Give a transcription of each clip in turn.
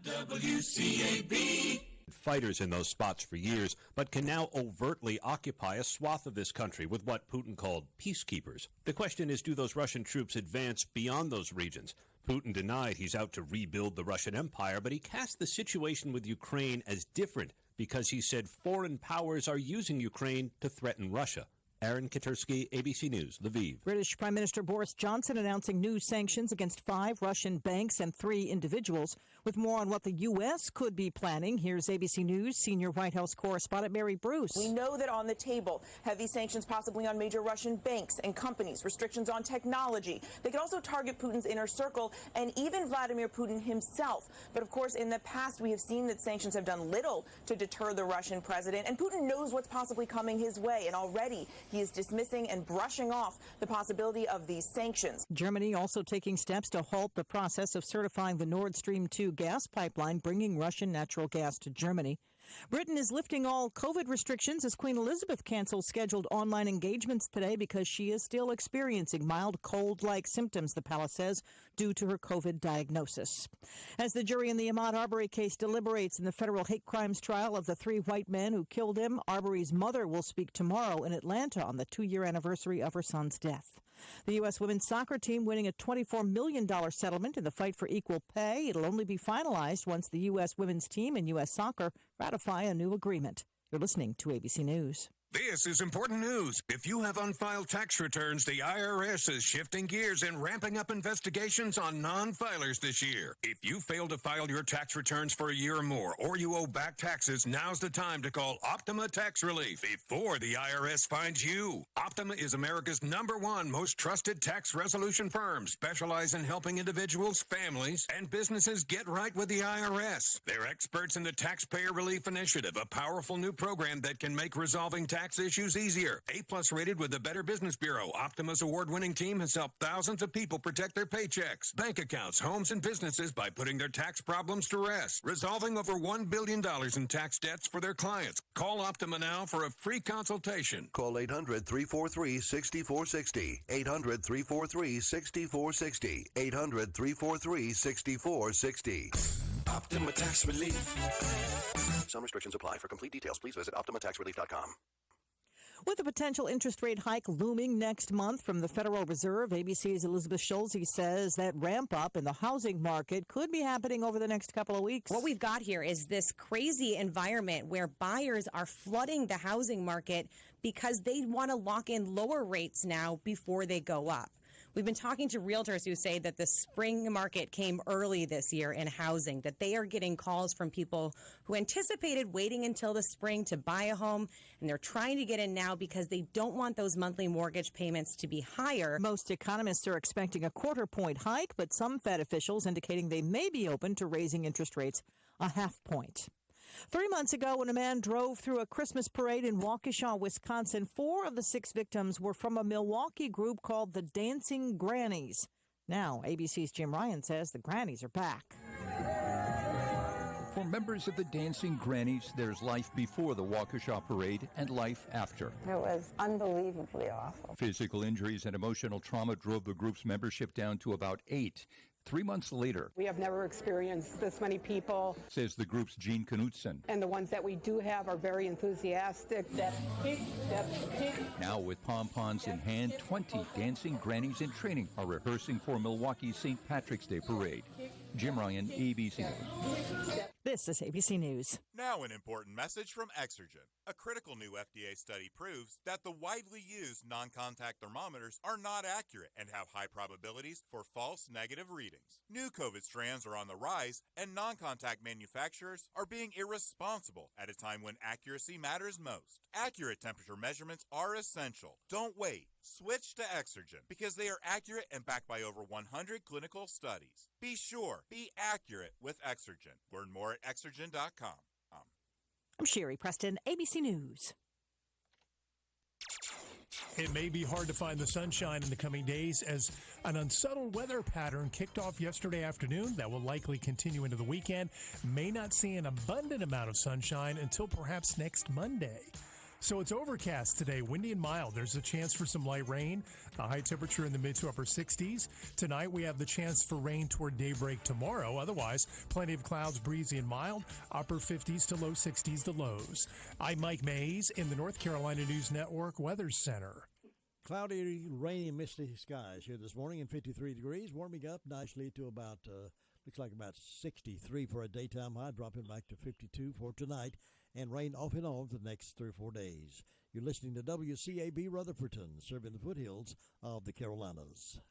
WCAB. Fighters in those spots for years, but can now overtly occupy a swath of this country with what Putin called peacekeepers. The question is, do those Russian troops advance beyond those regions? Putin denied he's out to rebuild the Russian Empire, but he cast the situation with Ukraine as different because he said foreign powers are using Ukraine to threaten Russia. Aaron Katersky, ABC News, Lviv. British Prime Minister Boris Johnson announcing new sanctions against 5 Russian banks and 3 individuals. With more on what the U.S. could be planning, here's ABC News senior White House correspondent Mary Bruce. We know that on the table, heavy sanctions possibly on major Russian banks and companies, restrictions on technology. They could also target Putin's inner circle and even Vladimir Putin himself. But of course, in the past, we have seen that sanctions have done little to deter the Russian president, and Putin knows what's possibly coming his way, and already he is dismissing and brushing off the possibility of these sanctions. Germany also taking steps to halt the process of certifying the Nord Stream 2 gas pipeline bringing Russian natural gas to Germany. Britain is lifting all COVID restrictions as Queen Elizabeth cancels scheduled online engagements today because she is still experiencing mild cold-like symptoms, the palace says, due to her COVID diagnosis. As the jury in the Ahmaud Arbery case deliberates in the federal hate crimes trial of the 3 white men who killed him, Arbery's mother will speak tomorrow in Atlanta on the 2-year anniversary of her son's death. The U.S. women's soccer team winning a $24 million settlement in the fight for equal pay. It'll only be finalized once the U.S. women's team and U.S. soccer ratify a new agreement. You're listening to ABC News. This is important news. If you have unfiled tax returns, the IRS is shifting gears and ramping up investigations on non-filers this year. If you fail to file your tax returns for a year or more, or you owe back taxes, now's the time to call Optima Tax Relief before the IRS finds you. Optima is America's #1 most trusted tax resolution firm, specialized in helping individuals, families, and businesses get right with the IRS. They're experts in the Taxpayer Relief Initiative, a powerful new program that can make resolving tax issues easier. A+ rated with the Better Business Bureau, Optima's award-winning team has helped thousands of people protect their paychecks, bank accounts, homes, and businesses by putting their tax problems to rest, resolving over $1 billion in tax debts for their clients. Call Optima now for a free consultation. Call 800-343-6460. 800-343-6460. 800-343-6460. Optima Tax Relief. Some restrictions apply. For complete details, please visit OptimaTaxRelief.com. With a potential interest rate hike looming next month from the Federal Reserve, ABC's Elizabeth Schulze says that ramp up in the housing market could be happening over the next couple of weeks. What we've got here is this crazy environment where buyers are flooding the housing market because they want to lock in lower rates now before they go up. We've been talking to realtors who say that the spring market came early this year in housing, that they are getting calls from people who anticipated waiting until the spring to buy a home, and they're trying to get in now because they don't want those monthly mortgage payments to be higher. Most economists are expecting a 1/4 point hike, but some Fed officials indicating they may be open to raising interest rates a 1/2 point. 3 months ago, when a man drove through a Christmas parade in Waukesha, Wisconsin, 4 of the 6 victims were from a Milwaukee group called the Dancing Grannies. Now, ABC's Jim Ryan says the Grannies are back. For members of the Dancing Grannies, there's life before the Waukesha parade and life after. It was unbelievably awful. Physical injuries and emotional trauma drove the group's membership down to about 8. 3 months later, We have never experienced this many people, says the group's Gene Knutson. and the ones that we do have are very enthusiastic. Now with pom-poms in hand, 20 Dancing Grannies in training are rehearsing for Milwaukee's St. Patrick's Day parade. Jim Ryan, ABC News. This is ABC News. Now an important message from Exergen. A critical new FDA study proves that the widely used non-contact thermometers are not accurate and have high probabilities for false negative readings. New COVID strands are on the rise, and non-contact manufacturers are being irresponsible at a time when accuracy matters most. Accurate temperature measurements are essential. Don't wait. Switch to Exergen because they are accurate and backed by over 100 clinical studies. Be sure, be accurate with Exergen. Learn more at Exergen.com. I'm Sherry Preston, ABC News. It may be hard to find the sunshine in the coming days as an unsettled weather pattern kicked off yesterday afternoon that will likely continue into the weekend. May not see an abundant amount of sunshine until perhaps next Monday. So it's overcast today, windy and mild. There's a chance for some light rain. The high temperature in the mid to upper 60s. Tonight we have the chance for rain toward daybreak tomorrow. Otherwise, plenty of clouds, breezy and mild. Upper 50s to low 60s, the lows. I'm Mike Mays in the North Carolina News Network Weather Center. Cloudy, rainy, and misty skies here this morning and 53 degrees, warming up nicely to about, looks like about 63 for a daytime high, dropping back to 52 for tonight, and rain off and on for the next 3 or 4 days. You're listening to WCAB Rutherfordton, serving the foothills of the Carolinas.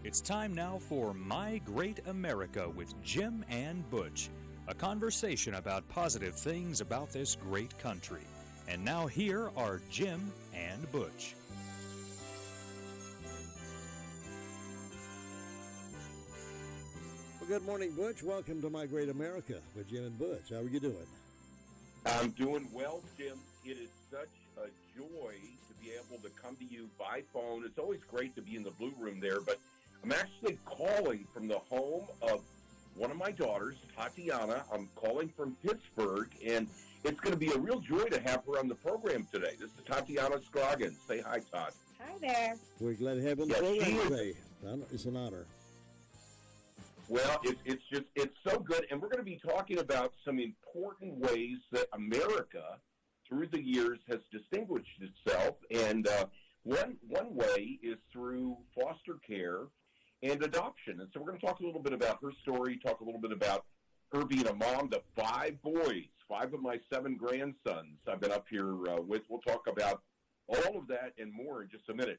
It's time now for My Great America with Jim and Butch, a conversation about positive things about this great country. And now here are Jim and Butch. Well, good morning, Butch. Welcome to My Great America with Jim and Butch. How are you doing? I'm doing well, Jim. It is such a joy to be able to come to you by phone. It's always great to be in the Blue Room there, but I'm actually calling from the home of one of my daughters, Tatiana. I'm calling from Pittsburgh, and it's going to be a real joy to have her on the program today. This is Tatiana Scroggins. Say hi, Tot. Hi there. We're glad to have you on the program today. It's an honor. Well, it's so good, and we're going to be talking about some important ways that America, through the years, has distinguished itself, and one way is through foster care and adoption. And so we're going to talk a little bit about her story, talk a little bit about her being a mom to 5 boys, 5 of my 7 grandsons I've been up here with. We'll talk about all of that and more in just a minute.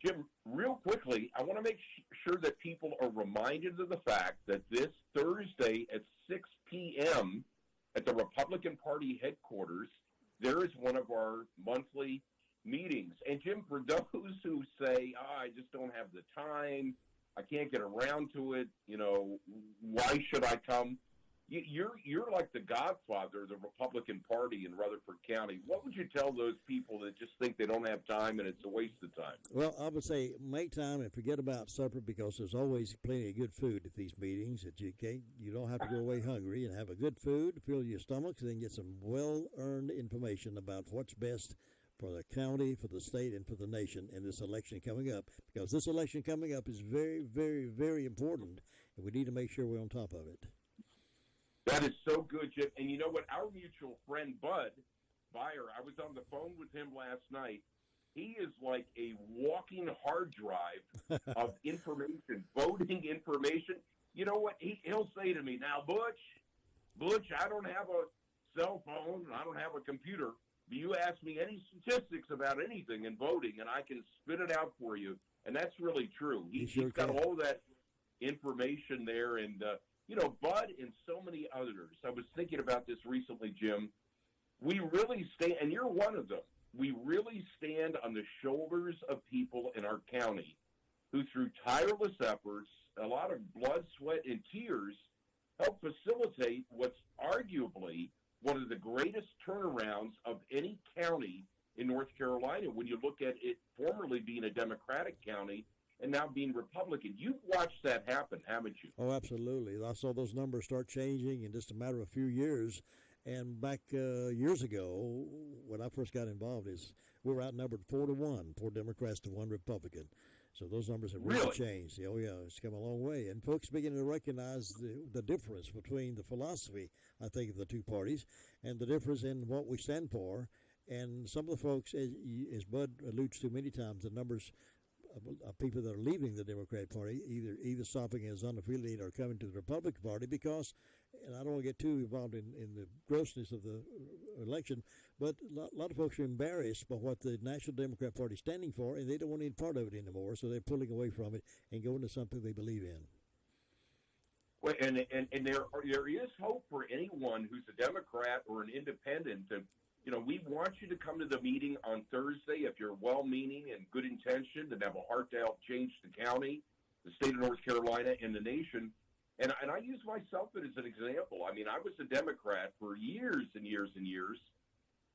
Jim, real quickly, I want to make sure that people are reminded of the fact that this Thursday at 6 p.m. at the Republican Party headquarters, there is one of our monthly meetings. And, Jim, for those who say, I just don't have the time, I can't get around to it, why should I come? You're like the godfather of the Republican Party in Rutherford County. What would you tell those people that just think they don't have time and it's a waste of time? Well, I would say make time and forget about supper, because there's always plenty of good food at these meetings. That you don't have to go away hungry, and have a good food, fill your stomachs, and then get some well-earned information about what's best for the county, for the state, and for the nation in this election coming up, because this election coming up is very, very, very important, and we need to make sure we're on top of it. That is so good, Jim. And you know what? Our mutual friend, Bud Byer, I was on the phone with him last night. He is like a walking hard drive of information, voting information. You know what? He'll say to me, now, Butch, I don't have a cell phone, and I don't have a computer. You ask me any statistics about anything in voting, and I can spit it out for you. And that's really true. He's got all of that information there. And, Bud and so many others. I was thinking about this recently, Jim. We really stand, and you're one of them, we really stand on the shoulders of people in our county who, through tireless efforts, a lot of blood, sweat, and tears, help facilitate what's arguably one of the greatest turnarounds of any county in North Carolina when you look at it formerly being a Democratic county and now being Republican. You've watched that happen, haven't you? Oh, absolutely. I saw those numbers start changing in just a matter of a few years. And back years ago, when I first got involved, we were outnumbered 4-1, 4 Democrats to 1 Republican. So those numbers have really changed. Oh, yeah, it's come a long way. And folks beginning to recognize the difference between the philosophy, I think, of the two parties and the difference in what we stand for. And some of the folks, as Bud alludes to many times, the numbers of people that are leaving the Democratic Party, either stopping as unaffiliated or coming to the Republican Party because, and I don't want to get too involved in the grossness of the election, but a lot of folks are embarrassed by what the National Democrat Party is standing for, and they don't want any part of it anymore, so they're pulling away from it and going to something they believe in. Well, and there is hope for anyone who's a Democrat or an independent. And, we want you to come to the meeting on Thursday if you're well-meaning and good intentioned and have a heart to help change the county, the state of North Carolina, and the nation. And I use myself as an example. I mean, I was a Democrat for years and years and years,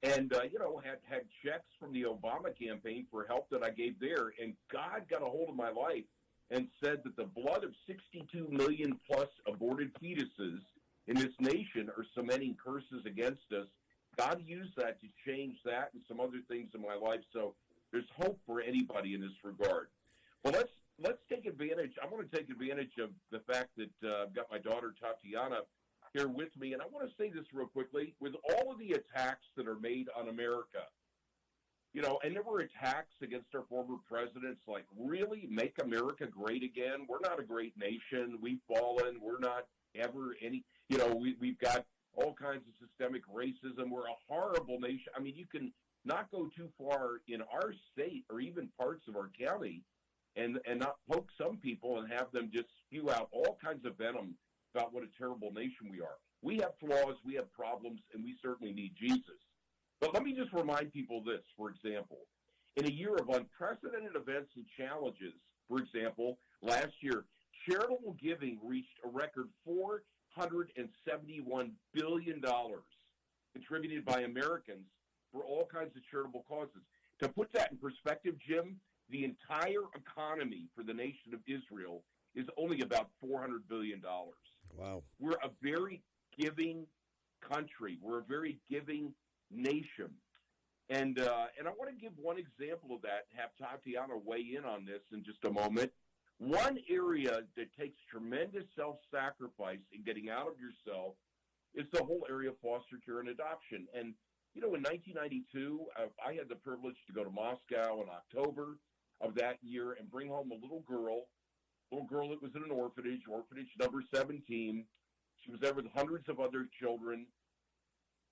and had checks from the Obama campaign for help that I gave there. And God got a hold of my life and said that the blood of 62 million plus aborted fetuses in this nation are cementing curses against us. God used that to change that and some other things in my life. So there's hope for anybody in this regard. Well, let's take advantage. I want to take advantage of the fact that I've got my daughter Tatiana here with me, and I want to say this real quickly. With all of the attacks that are made on America, and there were attacks against our former presidents, like, really make America great again? We're not a great nation. We've fallen. We're not ever any. We've got all kinds of systemic racism. We're a horrible nation. I mean, you can not go too far in our state or even parts of our county and not poke some people and have them just spew out all kinds of venom about what a terrible nation we are. We have flaws, we have problems, and we certainly need Jesus. But let me just remind people this, for example. In a year of unprecedented events and challenges, for example, last year, charitable giving reached a record $471 billion contributed by Americans for all kinds of charitable causes. To put that in perspective, Jim, the entire economy for the nation of Israel is only about $400 billion. Wow. We're a very giving country. We're a very giving nation. And I want to give one example of that and have Tatiana weigh in on this in just a moment. One area that takes tremendous self-sacrifice in getting out of yourself is the whole area of foster care and adoption. And, in 1992, I had the privilege to go to Moscow in October of that year and bring home a little girl that was in an orphanage number 17. She was there with hundreds of other children,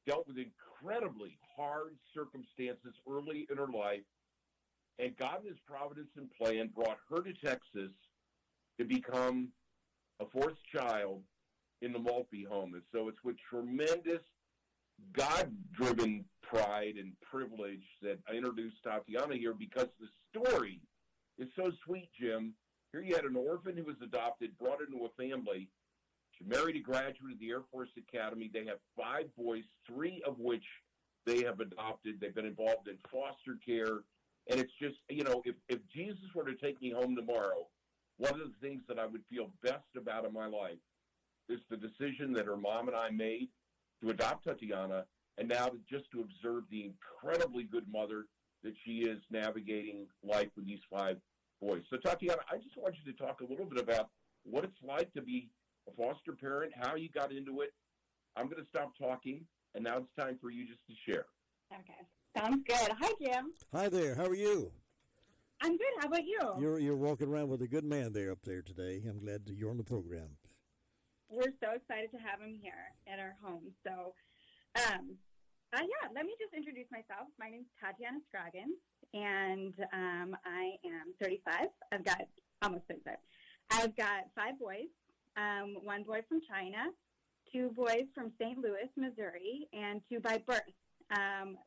dealt with incredibly hard circumstances early in her life, and God in his providence and plan brought her to Texas to become a fourth child in the Maltby home. And so it's with tremendous God-driven pride and privilege that I introduced Tatiana here, because the story is so sweet, Jim. Here you had an orphan who was adopted, brought into a family. She married a graduate of the Air Force Academy. They have 5 boys, 3 of which they have adopted. They've been involved in foster care. And it's just, if Jesus were to take me home tomorrow, one of the things that I would feel best about in my life is the decision that her mom and I made to adopt Tatiana, and now just to observe the incredibly good mother that she is navigating life with these 5 boys. So, Tatiana, I just want you to talk a little bit about what it's like to be a foster parent, how you got into it. I'm going to stop talking, and now it's time for you just to share. Okay. Sounds good. Hi, Jim. Hi there. How are you? I'm good. How about you? You're walking around with a good man there up there today. I'm glad that you're on the program. We're so excited to have him here at our home. So, let me just introduce myself. My name's Tatiana Scroggins, and I am 35. I've got almost 35. I've got 5 boys, 1 boy from China, 2 boys from St. Louis, Missouri, and 2 by birth.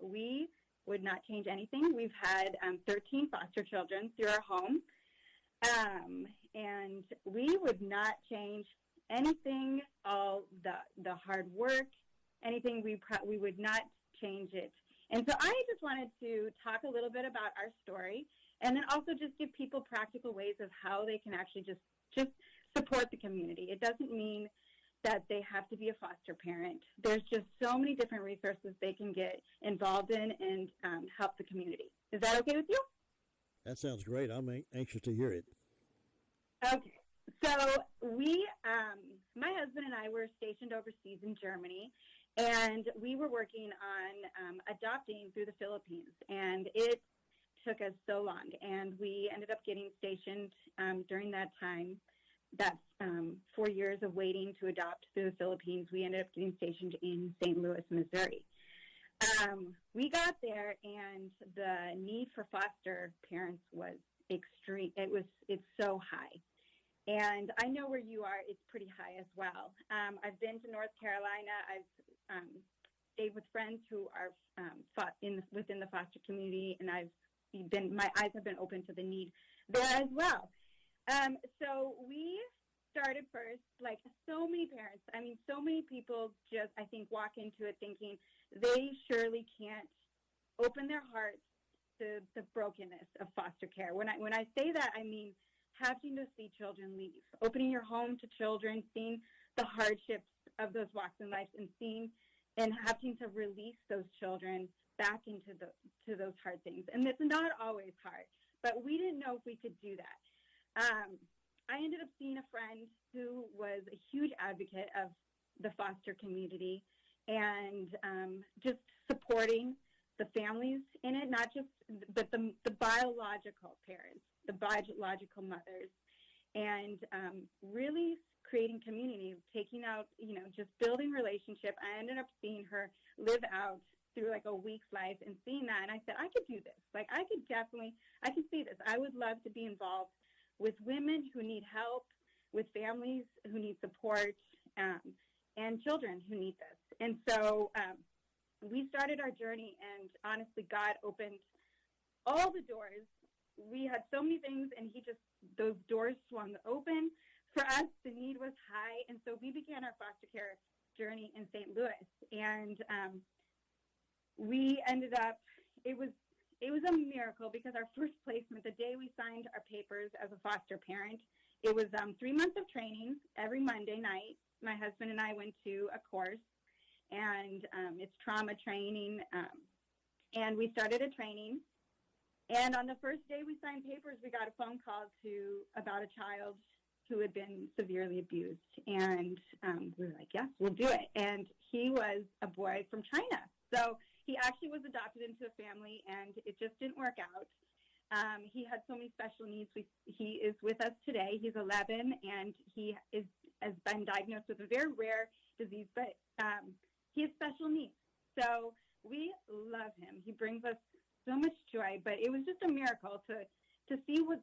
We would not change anything. We've had 13 foster children through our home, and we would not change anything. All the hard work, anything, we would not change it. And so I just wanted to talk a little bit about our story, and then also just give people practical ways of how they can actually just support the community. It doesn't mean that they have to be a foster parent. There's just so many different resources they can get involved in and help the community. Is that okay with you? That sounds great. I'm anxious to hear it. Okay. So we, my husband and I were stationed overseas in Germany, and we were working on adopting through the Philippines, and it took us so long, and we ended up getting stationed during that time. That's 4 years of waiting to adopt through the Philippines. We ended up getting stationed in St. Louis, Missouri. We got there, and the need for foster parents was extreme. It's so high. And I know where you are, it's pretty high as well. I've been to North Carolina. I've stayed with friends who are within the foster community, and my eyes have been open to the need there as well. So we started first, like so many parents, I mean, so many people just, I think, walk into it thinking they surely can't open their hearts to the brokenness of foster care. When I say that, I mean having to see children leave, opening your home to children, seeing the hardships of those walks in life, and having to release those children back into those hard things. And it's not always hard, but we didn't know if we could do that. I ended up seeing a friend who was a huge advocate of the foster community and just supporting the families in it, not just, but the biological parents, the biological mothers, and really creating community, taking out, just building relationship. I ended up seeing her live out through like a week's life and seeing that. And I said, I could do this. Like, I can see this. I would love to be involved with women who need help, with families who need support, and children who need this. And so we started our journey, and honestly, God opened all the doors. We had so many things, and those doors swung open. For us, the need was high, and so we began our foster care journey in St. Louis. And we ended up, it was a miracle, because our first placement, the day we signed our papers as a foster parent, it was 3 months of training. Every Monday night, my husband and I went to a course, and it's trauma training, and we started a training. And on the first day we signed papers, we got a phone call about a child who had been severely abused. And we were like, yes, we'll do it. And he was a boy from China. So he actually was adopted into a family, and it just didn't work out. He had so many special needs. He is with us today. He's 11, and he has been diagnosed with a very rare disease, but he has special needs. So we love him. He brings us so much joy, but it was just a miracle to see what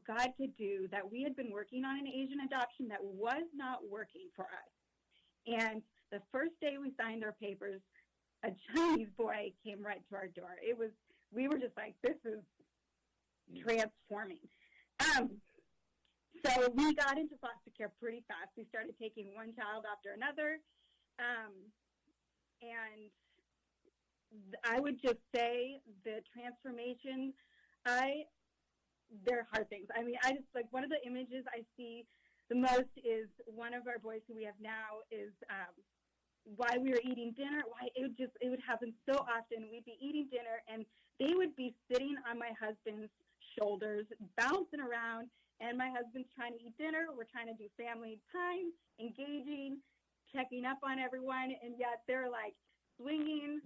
God could do, that we had been working on an Asian adoption that was not working for us. And the first day we signed our papers, a Chinese boy came right to our door. We were just like, this is transforming. So we got into foster care pretty fast. We started taking one child after another. And I would just say the transformation, they're hard things. I mean, one of the images I see the most is one of our boys who we have now is why we were eating dinner. It would happen so often. We'd be eating dinner, and they would be sitting on my husband's shoulders, bouncing around, and my husband's trying to eat dinner. We're trying to do family time, engaging, checking up on everyone, and yet they're like swinging.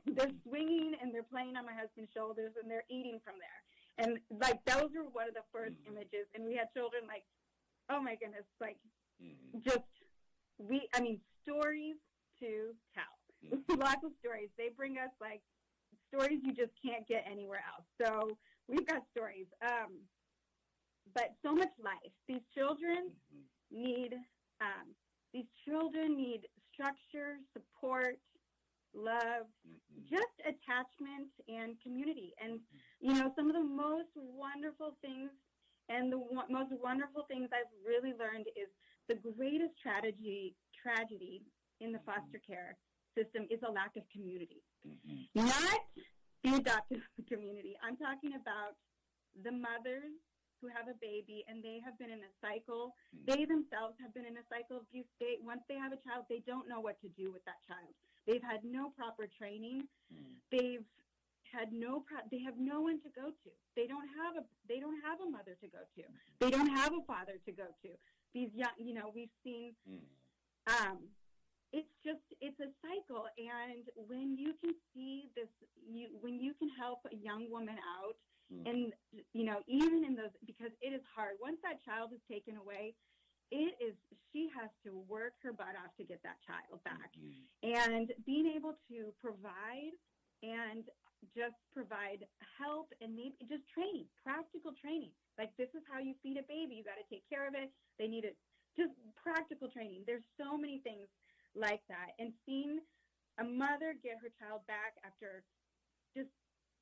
They're swinging, and they're playing on my husband's shoulders, and they're eating from there. And like, those were one of the first images. And we had children like, oh my goodness, like stories to tell. Lots of stories. They bring us like stories you just can't get anywhere else. So we've got stories. But so much life. These children need structure, support, love, just attachment and community. And, some of the most wonderful things most wonderful things I've really learned is the greatest tragedy in the foster care system is a lack of community. Not the adoptive community. I'm talking about the mothers who have a baby and they have been in a cycle. They themselves have been in a cycle of abuse. Once they have a child, they don't know what to do with that child. They've had no proper training. They have no one to go to. They don't have a mother to go to. They don't have a father to go to. These young, we've seen. It's a cycle, and when you can see this, when you can help a young woman out, and even in those, because it is hard. Once that child is taken away, she has to work her butt off to get that child back. And being able to provide and just provide help and maybe just training, practical training. Like, this is how you feed a baby. You got to take care of it. They need it. Just practical training. There's so many things like that. And seeing a mother get her child back after just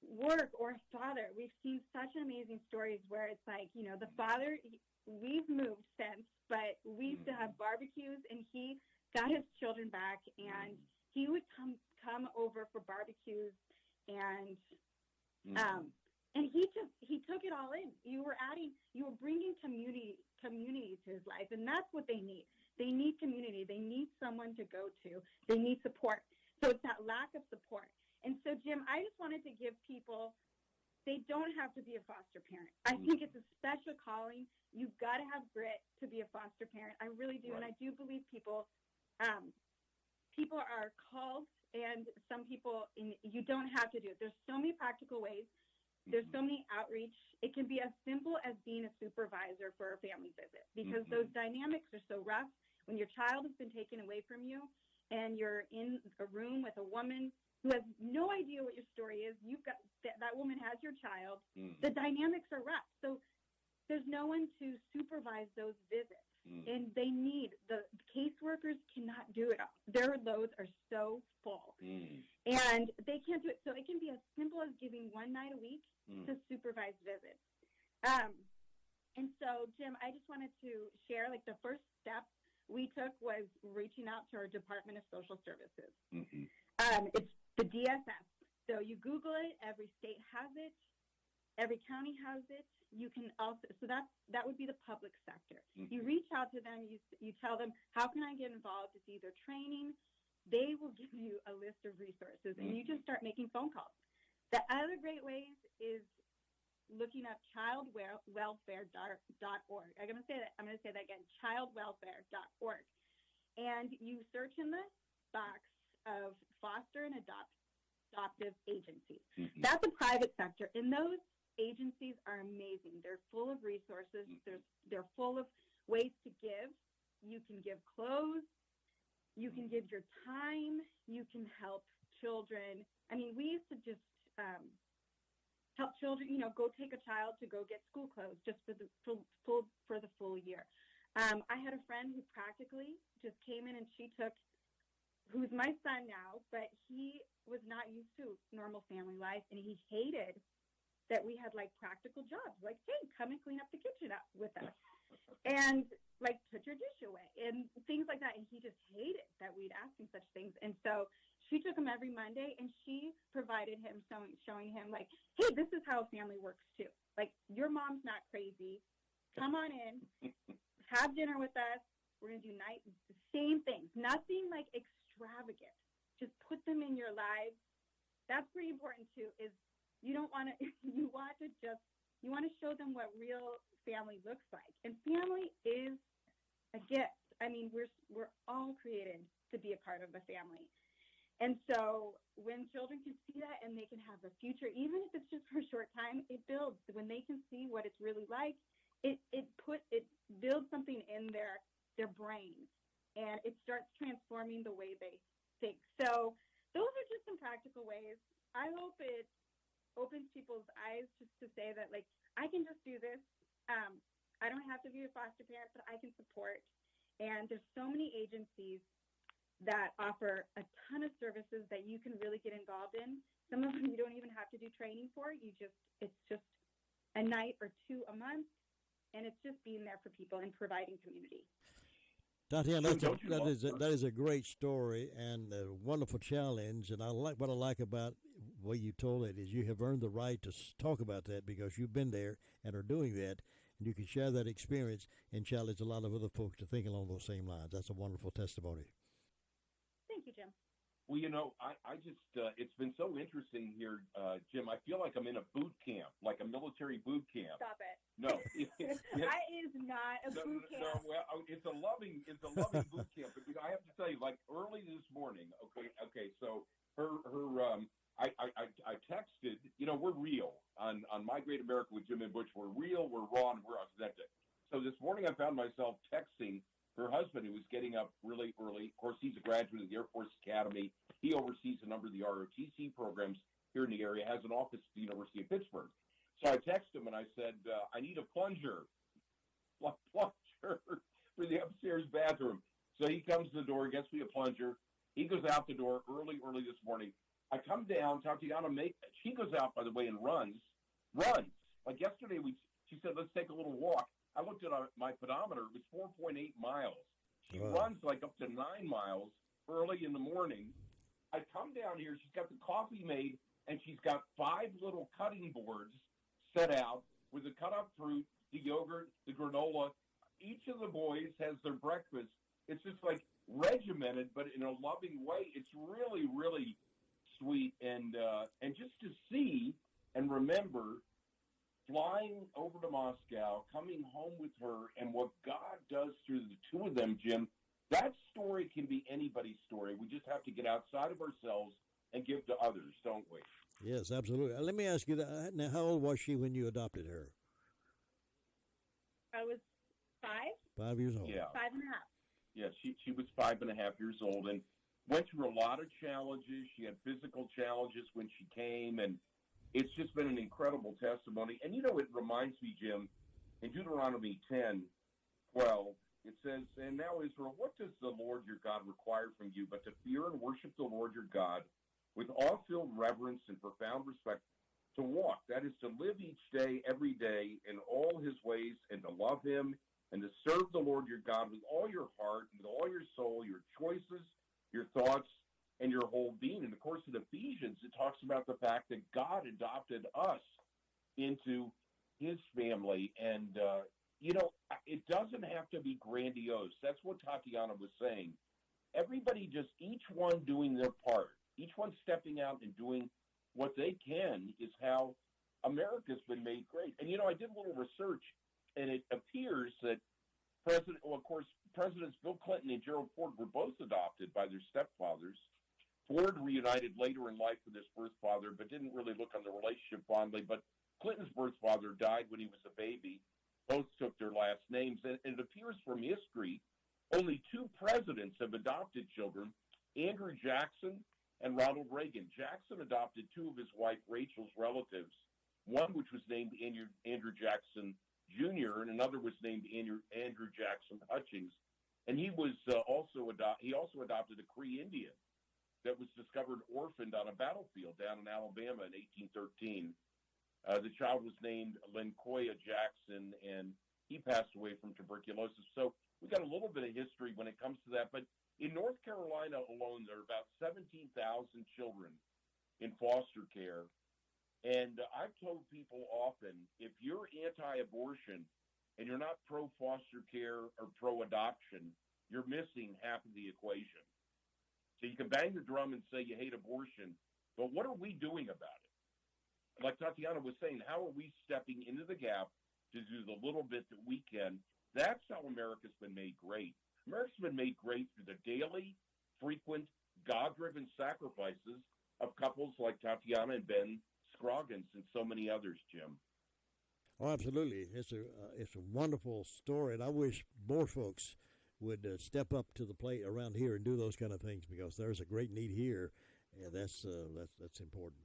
work, or a father. We've seen such amazing stories where it's like, the father, we've moved since, but we used to have barbecues, and he got his children back, and he would come over for barbecues, and he took it all in. You were bringing community to his life, and that's what they need. They need community. They need someone to go to. They need support. So it's that lack of support. And so, Jim, I just wanted to give people, they don't have to be a foster parent. I think it's a special calling. You've got to have grit to be a foster parent. I really do. Right. And I do believe people are called, and some people, you don't have to do it. There's so many practical ways. There's so many outreach. It can be as simple as being a supervisor for a family visit, because those dynamics are so rough. When your child has been taken away from you and you're in a room with a woman who has no idea what your story is, you've got that woman has your child. The dynamics are rough. So there's no one to supervise those visits. And they need, the caseworkers cannot do it all. Their loads are so full. And they can't do it. So it can be as simple as giving one night a week to supervise visits. And so, Jim, I just wanted to share, like, the first step we took was reaching out to our Department of Social Services. It's the DSS. So you Google it. Every state has it. Every county has it. You can also, so that would be the public sector. You reach out to them. You tell them, how can I get involved? It's either training. They will give you a list of resources, and you just start making phone calls. The other great ways is looking up childwelfare.org. I'm going to say that again, childwelfare.org. And you search in the box of foster and adoptive agencies. That's a private sector, and those agencies are amazing. They're full of resources. They're full of ways to give. You can give clothes. You can give your time. You can help children. I mean, we used to just help children, go take a child to go get school clothes just for the full year. I had a friend who practically just came in, and who's my son now, but he was not used to normal family life, and he hated that we had, like, practical jobs, like, hey, come and clean up the kitchen up with us, and, like, put your dish away, and things like that. And he just hated that we'd ask him such things. And so she took him every Monday, and she provided him showing him, like, hey, this is how a family works too. Like, your mom's not crazy. Come on in, have dinner with us. We're going to do the same things. Nothing, like, extravagant. Just put them in your lives. That's pretty important too, is you want to show them what real family looks like. And family is a gift. I mean, we're all created to be a part of the family. And so when children can see that and they can have a future, even if it's just for a short time, it builds. When they can see what it's really like, it builds something in their brain, and it starts transforming the way they think. So those are just some practical ways. I hope it opens people's eyes just to say that, like, I can just do this. I don't have to be a foster parent, but I can support. And there's so many agencies that offer a ton of services that you can really get involved in. Some of them you don't even have to do training for. It's just a night or two a month, and it's just being there for people and providing community. Tatiana, that is a great story and a wonderful challenge. And what I like about the way you told it is you have earned the right to talk about that because you've been there and are doing that. And you can share that experience and challenge a lot of other folks to think along those same lines. That's a wonderful testimony. Thank you, Jim. Well, I just, it's been so interesting here, Jim. I feel like I'm in a boot camp, like a military boot camp. Stop it. No. That is not a boot camp. No, well, it's a loving boot camp. But I have to tell you, like, early this morning, okay, so I texted, we're real on My Great America with Jim and Butch. We're real, we're raw, and we're authentic. So this morning I found myself texting her husband, who was getting up really early. Of course, he's a graduate of the Air Force Academy. He oversees a number of the ROTC programs here in the area, has an office at the University of Pittsburgh. So I texted him and I said, I need a plunger for the upstairs bathroom. So he comes to the door, gets me a plunger. He goes out the door early this morning. I come down, Tatiana, she goes out, by the way, and runs. Like yesterday, she said, let's take a little walk. I looked at my pedometer. It was 4.8 miles. She Wow. runs like up to 9 miles early in the morning. I come down here. She's got the coffee made, and she's got 5 little cutting boards set out with the cut-up fruit, the yogurt, the granola. Each of the boys has their breakfast. It's just like regimented, but in a loving way. It's really, really sweet, and just to see and remember flying over to Moscow, coming home with her, and what God does through the two of them, Jim. That story can be anybody's story. We just have to get outside of ourselves and give to others, don't we? Yes, absolutely. Let me ask you that. Now, how old was she when you adopted her? I was 5. 5 years old. Yeah. 5.5. Yeah, she was 5.5 years old and went through a lot of challenges. She had physical challenges when she came, and it's just been an incredible testimony. And, it reminds me, Jim, in Deuteronomy 10:12, it says, "And now, Israel, what does the Lord your God require from you but to fear and worship the Lord your God with awe-filled reverence and profound respect, to walk, that is to live each day, every day, in all his ways, and to love him, and to serve the Lord your God with all your heart, and with all your soul, your choices, your thoughts, and your whole being." And of course, in Ephesians, it talks about the fact that God adopted us into his family. And, it doesn't have to be grandiose. That's what Tatiana was saying. Everybody each one doing their part, each one stepping out and doing what they can is how America's been made great. And, I did a little research, and it appears that Presidents Bill Clinton and Gerald Ford were both adopted by their stepfathers. Ford reunited later in life with his birth father, but didn't really look on the relationship fondly. But Clinton's birth father died when he was a baby. Both took their last names. And it appears from history, only 2 presidents have adopted children, Andrew Jackson and Ronald Reagan. Jackson adopted 2 of his wife Rachel's relatives, one which was named Andrew Jackson Jr., and another was named Andrew Jackson Hutchings. And he was also adopted a Cree Indian that was discovered orphaned on a battlefield down in Alabama in 1813. The child was named Lincoya Jackson, and he passed away from tuberculosis. So we got a little bit of history when it comes to that. But in North Carolina alone, there are about 17,000 children in foster care. And I've told people often, if you're anti-abortion and you're not pro-foster care or pro-adoption, you're missing half of the equation. So you can bang the drum and say you hate abortion, but what are we doing about it? Like Tatiana was saying, how are we stepping into the gap to do the little bit that we can? That's how America's been made great. America's been made great through the daily, frequent, God-driven sacrifices of couples like Tatiana and Ben Scroggins and so many others, Jim. Oh, absolutely. It's a wonderful story, and I wish more folks would step up to the plate around here and do those kind of things, because there's a great need here, and that's important.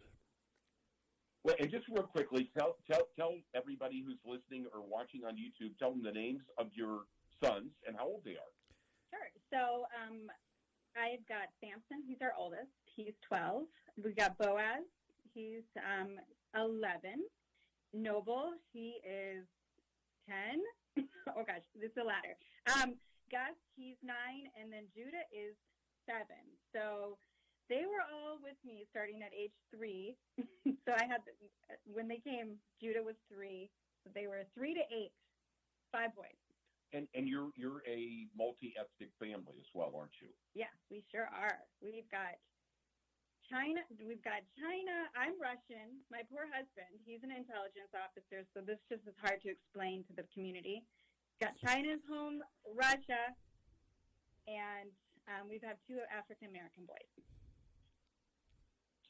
Well, and just real quickly, tell everybody who's listening or watching on YouTube, tell them the names of your sons and how old they are. Sure. So I've got Samson. He's our oldest. He's 12. We've got Boaz. He's 11. Noble, he is 10. Oh, gosh, it's a ladder. Gus, he's 9. And then Judah is 7. So they were all with me starting at age 3. So when they came, Judah was 3. So they were 3 to 8, 5 boys. And you're a multi-ethnic family as well, aren't you? Yes, we sure are. We've got China. I'm Russian. My poor husband, he's an intelligence officer, so this just is hard to explain to the community. Got China's home, Russia, and we've had 2 African American boys.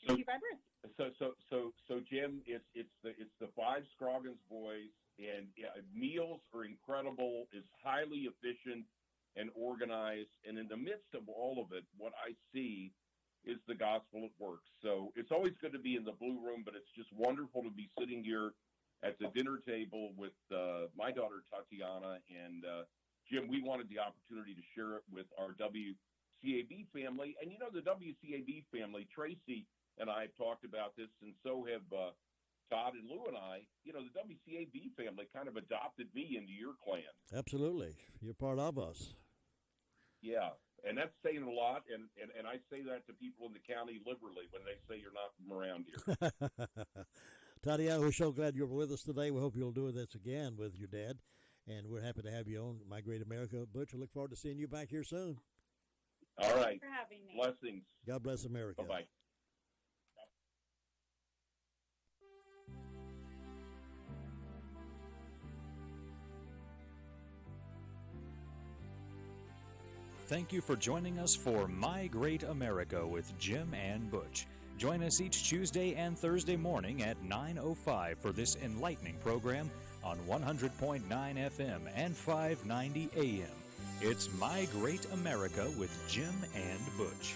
So Jim, it's the 5 Scroggins boys, and meals are incredible. It's highly efficient and organized, and in the midst of all of it, what I see is the gospel at work. So it's always good to be in the Blue Room, but it's just wonderful to be sitting here at the dinner table with my daughter Tatiana and Jim. We wanted the opportunity to share it with our WCAB family, and the WCAB family, Tracy and I have talked about this, and so have Todd and Lou and I, the WCAB family kind of adopted me into your clan. Absolutely. You're part of us. Yeah, and that's saying a lot, and I say that to people in the county liberally when they say you're not from around here. Tatiana, we're so glad you're with us today. We hope you'll do this again with your dad, and we're happy to have you on My Great America. Butch, I look forward to seeing you back here soon. All right. Thanks for having me. Blessings. God bless America. Bye-bye. Thank you for joining us for My Great America with Jim and Butch. Join us each Tuesday and Thursday morning at 9:05 for this enlightening program on 100.9 FM and 590 AM. It's My Great America with Jim and Butch.